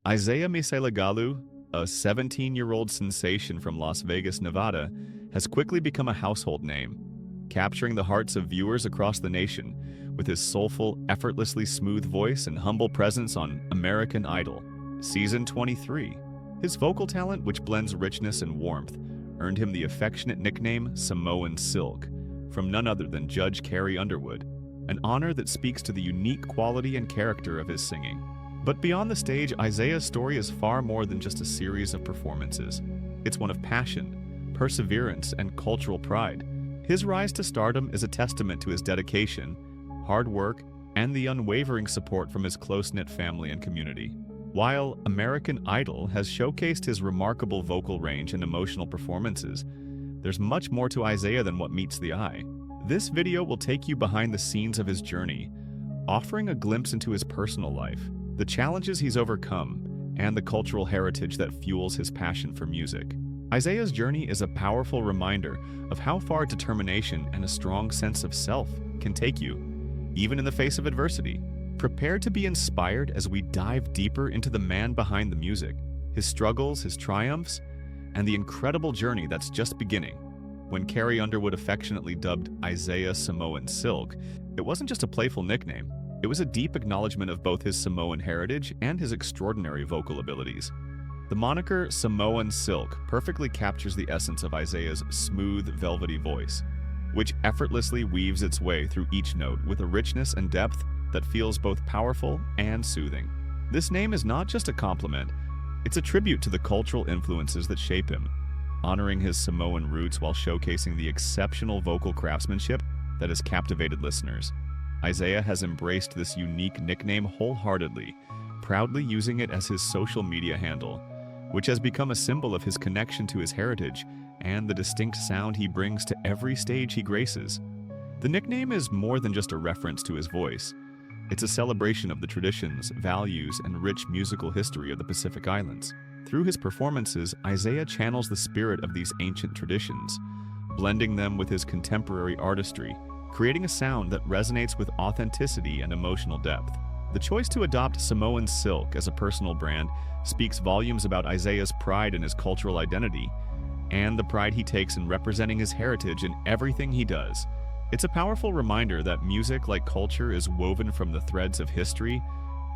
Isaiah Misailegalu, a 17-year-old sensation from Las Vegas, Nevada, has quickly become a household name, capturing the hearts of viewers across the nation with his soulful, effortlessly smooth voice and humble presence on American Idol, Season 23. His vocal talent, which blends richness and warmth, earned him the affectionate nickname Samoan Silk from none other than Judge Carrie Underwood, an honor that speaks to the unique quality and character of his singing. But beyond the stage, Isaiah's story is far more than just a series of performances. It's one of passion, perseverance, and cultural pride. His rise to stardom is a testament to his dedication, hard work, and the unwavering support from his close-knit family and community. While American Idol has showcased his remarkable vocal range and emotional performances, there's much more to Isaiah than what meets the eye. This video will take you behind the scenes of his journey, offering a glimpse into his personal life, the challenges he's overcome, and the cultural heritage that fuels his passion for music. Isaiah's journey is a powerful reminder of how far determination and a strong sense of self can take you, even in the face of adversity. Prepare to be inspired as we dive deeper into the man behind the music, his struggles, his triumphs, and the incredible journey that's just beginning. When Carrie Underwood affectionately dubbed Isaiah Samoan Silk, it wasn't just a playful nickname. It was a deep acknowledgement of both his Samoan heritage and his extraordinary vocal abilities. The moniker Samoan Silk perfectly captures the essence of Isaiah's smooth, velvety voice, which effortlessly weaves its way through each note with a richness and depth that feels both powerful and soothing. This name is not just a compliment, it's a tribute to the cultural influences that shape him, honoring his Samoan roots while showcasing the exceptional vocal craftsmanship that has captivated listeners. Isaiah has embraced this unique nickname wholeheartedly, proudly using it as his social media handle, which has become a symbol of his connection to his heritage and the distinct sound he brings to every stage he graces. The nickname is more than just a reference to his voice. It's a celebration of the traditions, values, and rich musical history of the Pacific Islands. Through his performances, Isaiah channels the spirit of these ancient traditions, blending them with his contemporary artistry, creating a sound that resonates with authenticity and emotional depth. The choice to adopt Samoan Silk as a personal brand speaks volumes about Isaiah's pride in his cultural identity and the pride he takes in representing his heritage in everything he does. It's a powerful reminder that music, like culture, is woven from the threads of history,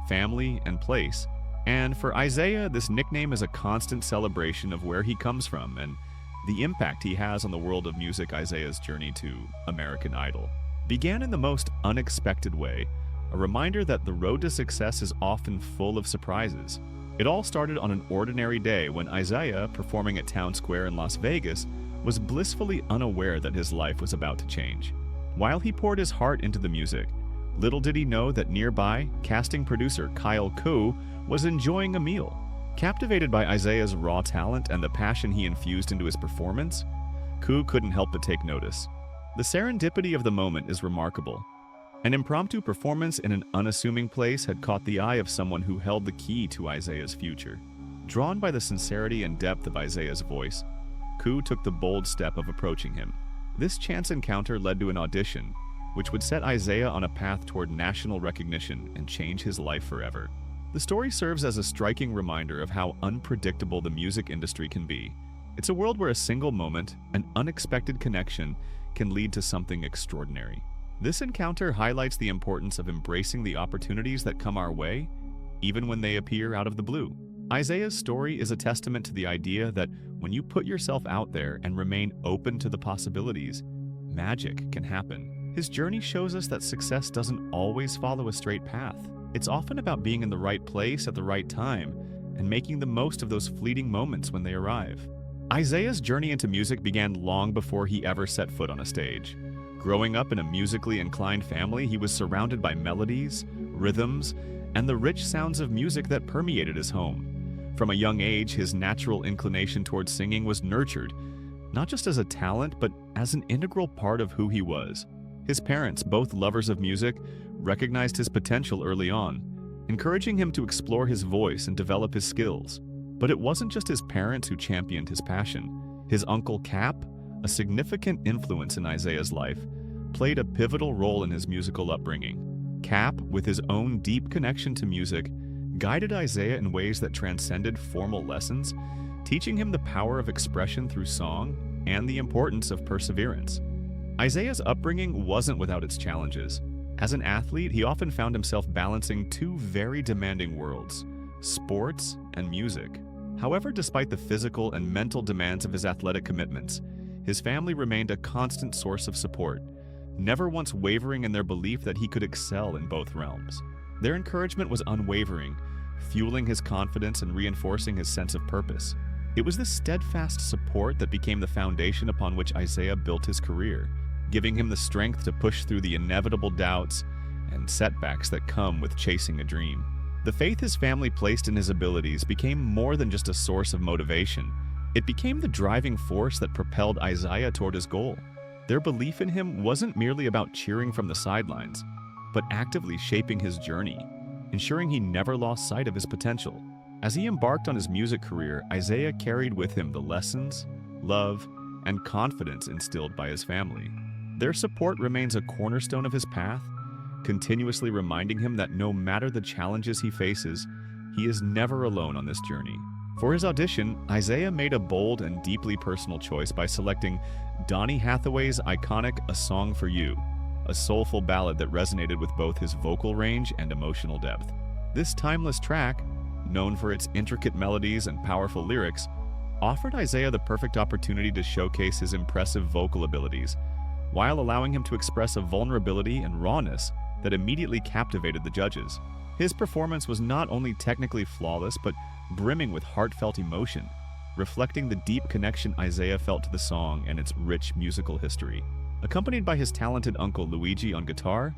family, and place. And for Isaiah, this nickname is a constant celebration of where he comes from and the impact he has on the world of music. Isaiah's journey to American Idol began in the most unexpected way, a reminder that the road to success is often full of surprises. It all started on an ordinary day when Isaiah, performing at Town Square in Las Vegas, was blissfully unaware that his life was about to change. While he poured his heart into the music, little did he know that nearby, casting producer Kyle Koo was enjoying a meal. Captivated by Isaiah's raw talent and the passion he infused into his performance, Koo couldn't help but take notice. The serendipity of the moment is remarkable. An impromptu performance in an unassuming place had caught the eye of someone who held the key to Isaiah's future. Drawn by the sincerity and depth of Isaiah's voice, Koo took the bold step of approaching him. This chance encounter led to an audition, which would set Isaiah on a path toward national recognition and change his life forever. The story serves as a striking reminder of how unpredictable the music industry can be. It's a world where a single moment, an unexpected connection, can lead to something extraordinary. This encounter highlights the importance of embracing the opportunities that come our way, even when they appear out of the blue. Isaiah's story is a testament to the idea that when you put yourself out there and remain open to the possibilities, magic can happen. His journey shows us that success doesn't always follow a straight path. It's often about being in the right place at the right time and making the most of those fleeting moments when they arrive. Isaiah's journey into music began long before he ever set foot on a stage. Growing up in a musically inclined family, he was surrounded by melodies, rhythms, and the rich sounds of music that permeated his home. From a young age, his natural inclination towards singing was nurtured, not just as a talent, but as an integral part of who he was. His parents, both lovers of music, recognized his potential early on, encouraging him to explore his voice and develop his skills. But it wasn't just his parents who championed his passion. His uncle Cap, a significant influence in Isaiah's life, played a pivotal role in his musical upbringing. Cap, with his own deep connection to music, guided Isaiah in ways that transcended formal lessons, teaching him the power of expression through song and the importance of perseverance. Isaiah's upbringing wasn't without its challenges. As an athlete, he often found himself balancing two very demanding worlds, sports and music. However, despite the physical and mental demands of his athletic commitments, his family remained a constant source of support, never once wavering in their belief that he could excel in both realms. Their encouragement was unwavering, fueling his confidence and reinforcing his sense of purpose. It was this steadfast support that became the foundation upon which Isaiah built his career, giving him the strength to push through the inevitable doubts and setbacks that come with chasing a dream. The faith his family placed in his abilities became more than just a source of motivation. It became the driving force that propelled Isaiah toward his goal. Their belief in him wasn't merely about cheering from the sidelines, but actively shaping his journey, ensuring he never lost sight of his potential. As he embarked on his music career, Isaiah carried with him the lessons, love, and confidence instilled by his family. Their support remains a cornerstone of his path, continuously reminding him that no matter the challenges he faces, he is never alone on this journey. For his audition, Isaiah made a bold and deeply personal choice by selecting Donny Hathaway's iconic "A Song for You," a soulful ballad that resonated with both his vocal range and emotional depth. This timeless track, known for its intricate melodies and powerful lyrics, offered Isaiah the perfect opportunity to showcase his impressive vocal abilities, while allowing him to express a vulnerability and rawness that immediately captivated the judges. His performance was not only technically flawless, but brimming with heartfelt emotion, reflecting the deep connection Isaiah felt to the song and its rich musical history. Accompanied by his talented uncle Luigi on guitar,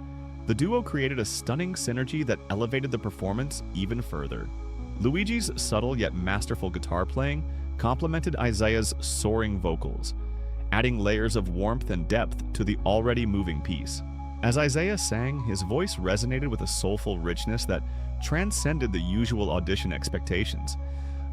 the duo created a stunning synergy that elevated the performance even further. Luigi's subtle yet masterful guitar playing complemented Isaiah's soaring vocals, adding layers of warmth and depth to the already moving piece. As Isaiah sang, his voice resonated with a soulful richness that transcended the usual audition expectations,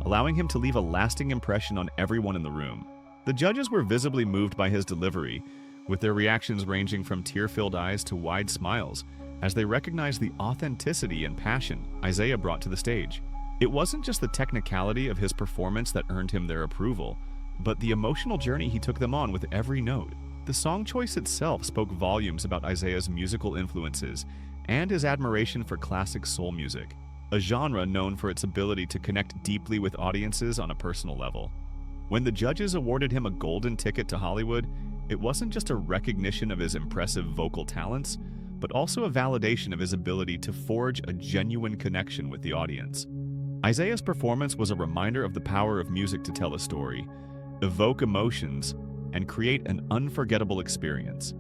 allowing him to leave a lasting impression on everyone in the room. The judges were visibly moved by his delivery, with their reactions ranging from tear-filled eyes to wide smiles, as they recognized the authenticity and passion Isaiah brought to the stage. It wasn't just the technicality of his performance that earned him their approval, but the emotional journey he took them on with every note. The song choice itself spoke volumes about Isaiah's musical influences and his admiration for classic soul music, a genre known for its ability to connect deeply with audiences on a personal level. When the judges awarded him a golden ticket to Hollywood, it wasn't just a recognition of his impressive vocal talents, but also a validation of his ability to forge a genuine connection with the audience. Isaiah's performance was a reminder of the power of music to tell a story, evoke emotions, and create an unforgettable experience.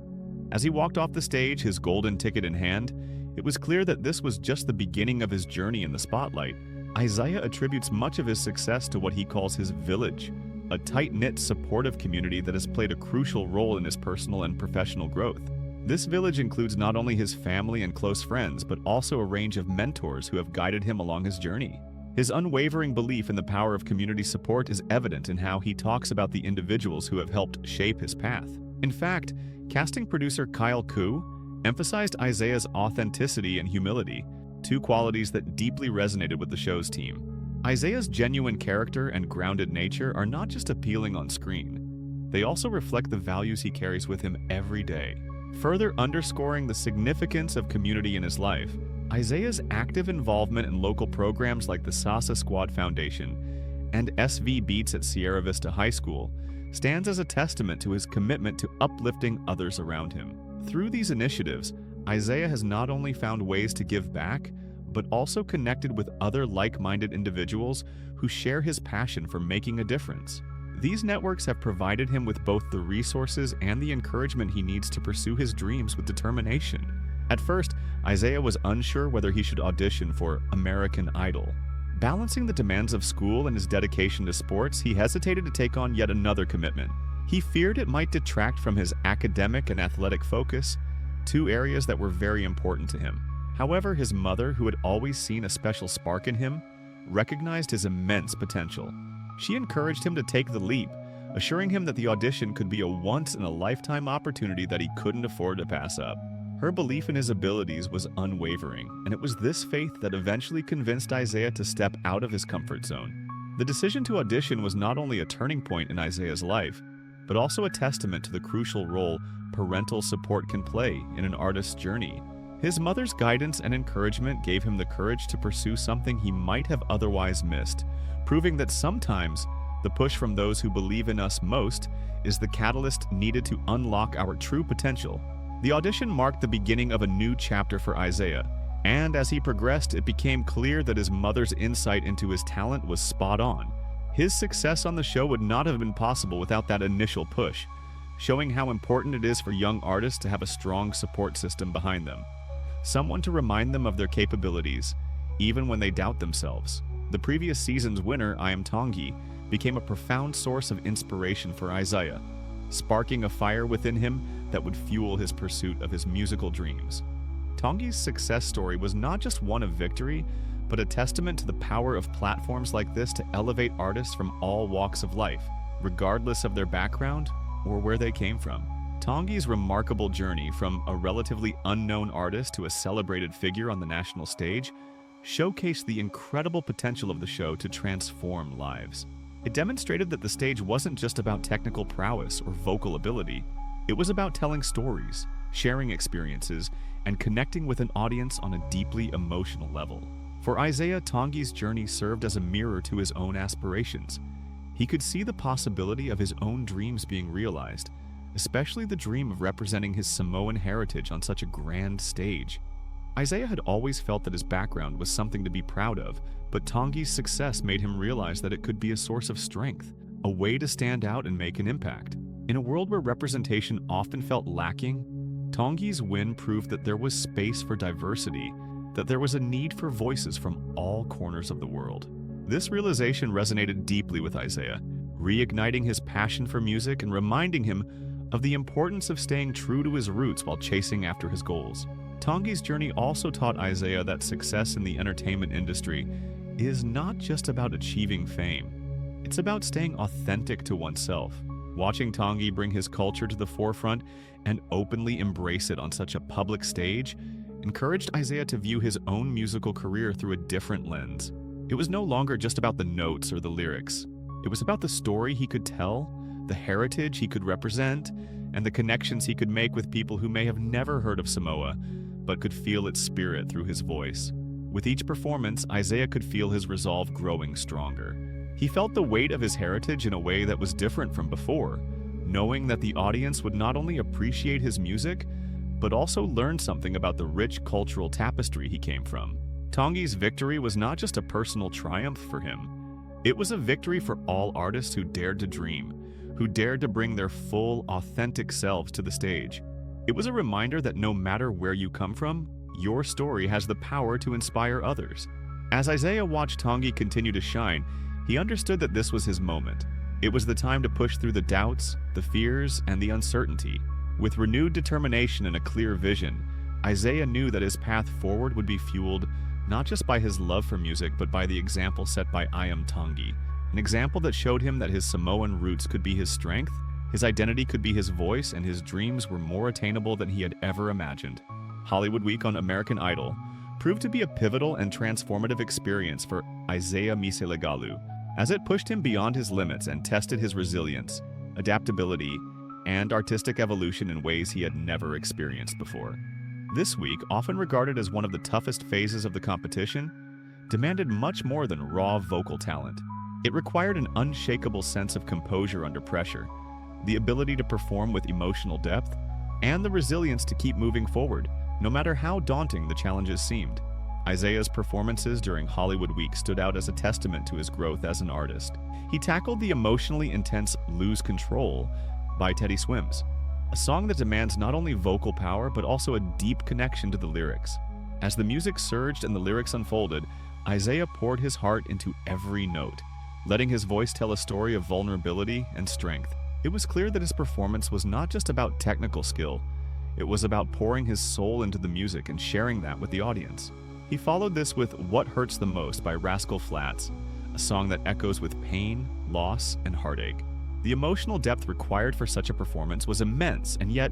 As he walked off the stage, his golden ticket in hand, it was clear that this was just the beginning of his journey in the spotlight. Isaiah attributes much of his success to what he calls his village, a tight-knit, supportive community that has played a crucial role in his personal and professional growth. This village includes not only his family and close friends, but also a range of mentors who have guided him along his journey. His unwavering belief in the power of community support is evident in how he talks about the individuals who have helped shape his path. In fact, casting producer Kyle Koo emphasized Isaiah's authenticity and humility, two qualities that deeply resonated with the show's team. Isaiah's genuine character and grounded nature are not just appealing on screen. They also reflect the values he carries with him every day. Further underscoring the significance of community in his life, Isaiah's active involvement in local programs like the Salsa Squad Foundation and SV Beats at Sierra Vista High School stands as a testament to his commitment to uplifting others around him. Through these initiatives, Isaiah has not only found ways to give back, but also connected with other like-minded individuals who share his passion for making a difference. These networks have provided him with both the resources and the encouragement he needs to pursue his dreams with determination. At first, Isaiah was unsure whether he should audition for American Idol. Balancing the demands of school and his dedication to sports, he hesitated to take on yet another commitment. He feared it might detract from his academic and athletic focus, two areas that were very important to him. However, his mother, who had always seen a special spark in him, recognized his immense potential. She encouraged him to take the leap, assuring him that the audition could be a once-in-a-lifetime opportunity that he couldn't afford to pass up. Her belief in his abilities was unwavering, and it was this faith that eventually convinced Isaiah to step out of his comfort zone. The decision to audition was not only a turning point in Isaiah's life, but also a testament to the crucial role parental support can play in an artist's journey. His mother's guidance and encouragement gave him the courage to pursue something he might have otherwise missed, proving that sometimes the push from those who believe in us most is the catalyst needed to unlock our true potential. The audition marked the beginning of a new chapter for Isaiah, and as he progressed, it became clear that his mother's insight into his talent was spot on. His success on the show would not have been possible without that initial push, showing how important it is for young artists to have a strong support system behind them. Someone to remind them of their capabilities, even when they doubt themselves. The previous season's winner, I Am Tongi, became a profound source of inspiration for Isaiah, sparking a fire within him that would fuel his pursuit of his musical dreams. Tongi's success story was not just one of victory, but a testament to the power of platforms like this to elevate artists from all walks of life, regardless of their background or where they came from. Tongi's remarkable journey from a relatively unknown artist to a celebrated figure on the national stage showcased the incredible potential of the show to transform lives. It demonstrated that the stage wasn't just about technical prowess or vocal ability. It was about telling stories, sharing experiences, and connecting with an audience on a deeply emotional level. For Isaiah, Tongi's journey served as a mirror to his own aspirations. He could see the possibility of his own dreams being realized, especially the dream of representing his Samoan heritage on such a grand stage. Isaiah had always felt that his background was something to be proud of, but Tongi's success made him realize that it could be a source of strength, a way to stand out and make an impact. In a world where representation often felt lacking, Tongi's win proved that there was space for diversity, that there was a need for voices from all corners of the world. This realization resonated deeply with Isaiah, reigniting his passion for music and reminding him of the importance of staying true to his roots while chasing after his goals. Tongi's journey also taught Isaiah that success in the entertainment industry is not just about achieving fame. It's about staying authentic to oneself. Watching Tongi bring his culture to the forefront and openly embrace it on such a public stage encouraged Isaiah to view his own musical career through a different lens. It was no longer just about the notes or the lyrics. It was about the story he could tell, the heritage he could represent, and the connections he could make with people who may have never heard of Samoa, but could feel its spirit through his voice. With each performance, Isaiah could feel his resolve growing stronger. He felt the weight of his heritage in a way that was different from before, knowing that the audience would not only appreciate his music, but also learn something about the rich cultural tapestry he came from. Tongi's victory was not just a personal triumph for him. It was a victory for all artists who dared to dream, who dared to bring their full, authentic selves to the stage. It was a reminder that no matter where you come from, your story has the power to inspire others. As Isaiah watched Tongi continue to shine, he understood that this was his moment. It was the time to push through the doubts, the fears, and the uncertainty. With renewed determination and a clear vision, Isaiah knew that his path forward would be fueled not just by his love for music, but by the example set by I Am Tongi, an example that showed him that his Samoan roots could be his strength, his identity could be his voice, and his dreams were more attainable than he had ever imagined. Hollywood Week on American Idol proved to be a pivotal and transformative experience for Isaiah Misailegalu, as it pushed him beyond his limits and tested his resilience, adaptability, and artistic evolution in ways he had never experienced before. This week, often regarded as one of the toughest phases of the competition, demanded much more than raw vocal talent. It required an unshakable sense of composure under pressure, the ability to perform with emotional depth, and the resilience to keep moving forward, no matter how daunting the challenges seemed. Isaiah's performances during Hollywood Week stood out as a testament to his growth as an artist. He tackled the emotionally intense Lose Control by Teddy Swims, a song that demands not only vocal power but also a deep connection to the lyrics. As the music surged and the lyrics unfolded, Isaiah poured his heart into every note, letting his voice tell a story of vulnerability and strength. It was clear that his performance was not just about technical skill. It was about pouring his soul into the music and sharing that with the audience. He followed this with What Hurts the Most by Rascal Flatts, a song that echoes with pain, loss, and heartache. The emotional depth required for such a performance was immense, and yet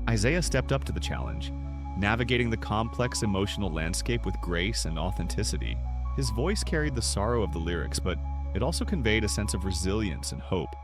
Isaiah stepped up to the challenge. navigating the complex emotional landscape with grace and authenticity. His voice carried the sorrow of the lyrics, but it also conveyed a sense of resilience and hope,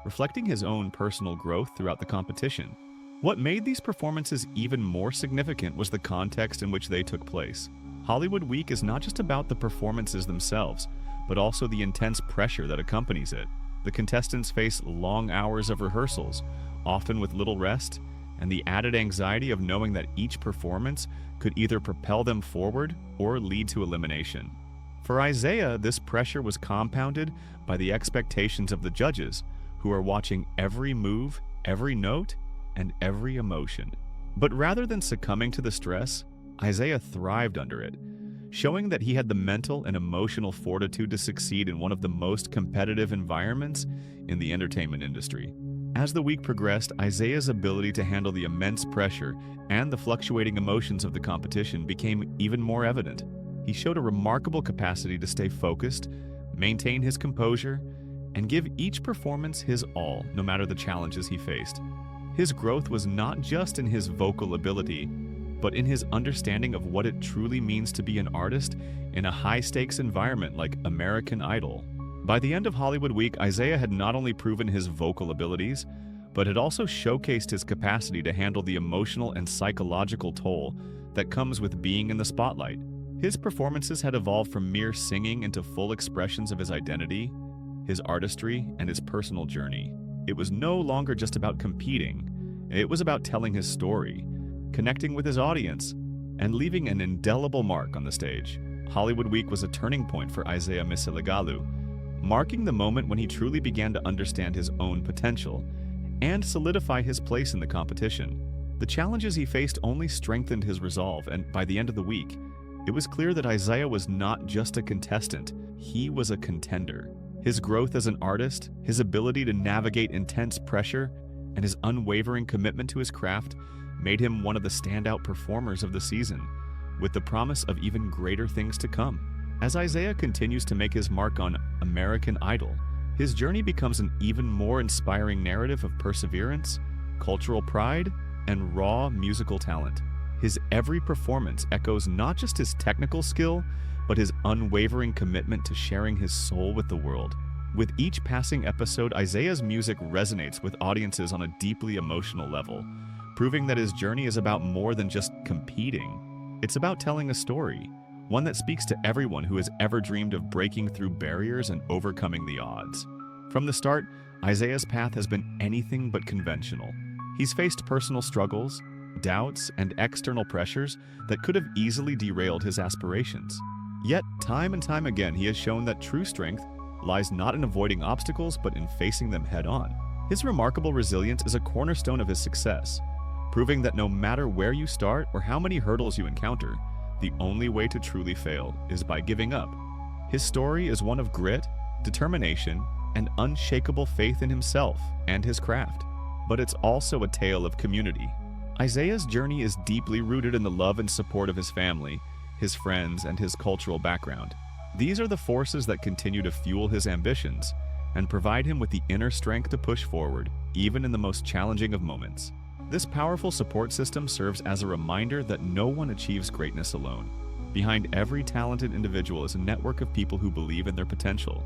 reflecting his own personal growth throughout the competition. What made these performances even more significant was the context in which they took place. Hollywood Week is not just about the performances themselves, but also the intense pressure that accompanies it. The contestants face long hours of rehearsals, often with little rest, and the added anxiety of knowing that each performance could either propel them forward or lead to elimination. For Isaiah, this pressure was compounded by the expectations of the judges, who are watching every move, every note, and every emotion. But rather than succumbing to the stress, Isaiah thrived under it, showing that he had the mental and emotional fortitude to succeed in one of the most competitive environments in the entertainment industry. As the week progressed, Isaiah's ability to handle the immense pressure and the fluctuating emotions of the competition became even more evident. He showed a remarkable capacity to stay focused, maintain his composure, and give each performance his all, no matter the challenges he faced. His growth was not just in his vocal ability, but in his understanding of what it truly means to be an artist in a high-stakes environment like American Idol. By the end of Hollywood Week, Isaiah had not only proven his vocal abilities, but had also showcased his capacity to handle the emotional and psychological toll that comes with being in the spotlight. His performances had evolved from mere singing into full expressions of his identity, his artistry, and his personal journey. It was no longer just about competing. It was about telling his story, connecting with his audience, and leaving an indelible mark on the stage. Hollywood Week was a turning point for Isaiah Misailegalu, marking the moment when he truly began to understand his own potential and solidify his place in the competition. The challenges he faced only strengthened his resolve, and by the end of the week, it was clear that Isaiah was not just a contestant, he was a contender. His growth as an artist, his ability to navigate intense pressure, and his unwavering commitment to his craft made him one of the standout performers of the season, with the promise of even greater things to come. As Isaiah continues to make his mark on American Idol, his journey becomes an even more inspiring narrative of perseverance, cultural pride, and raw musical talent. His every performance echoes not just his technical skill, but his unwavering commitment to sharing his soul with the world. With each passing episode, Isaiah's music resonates with audiences on a deeply emotional level, proving that his journey is about more than just competing. It's about telling a story, one that speaks to everyone who has ever dreamed of breaking through barriers and overcoming the odds. From the start, Isaiah's path has been anything but conventional. He's faced personal struggles, doubts, and external pressures that could have easily derailed his aspirations. Yet, time and time again, he has shown that true strength lies not in avoiding obstacles, but in facing them head-on. His remarkable resilience is a cornerstone of his success, proving that no matter where you start or how many hurdles you encounter, the only way to truly fail is by giving up. His story is one of grit, determination, and unshakable faith in himself and his craft. But it's also a tale of community. Isaiah's journey is deeply rooted in the love and support of his family, his friends, and his cultural background. These are the forces that continue to fuel his ambitions and provide him with the inner strength to push forward, even in the most challenging of moments. This powerful support system serves as a reminder that no one achieves greatness alone. Behind every talented individual is a network of people who believe in their potential.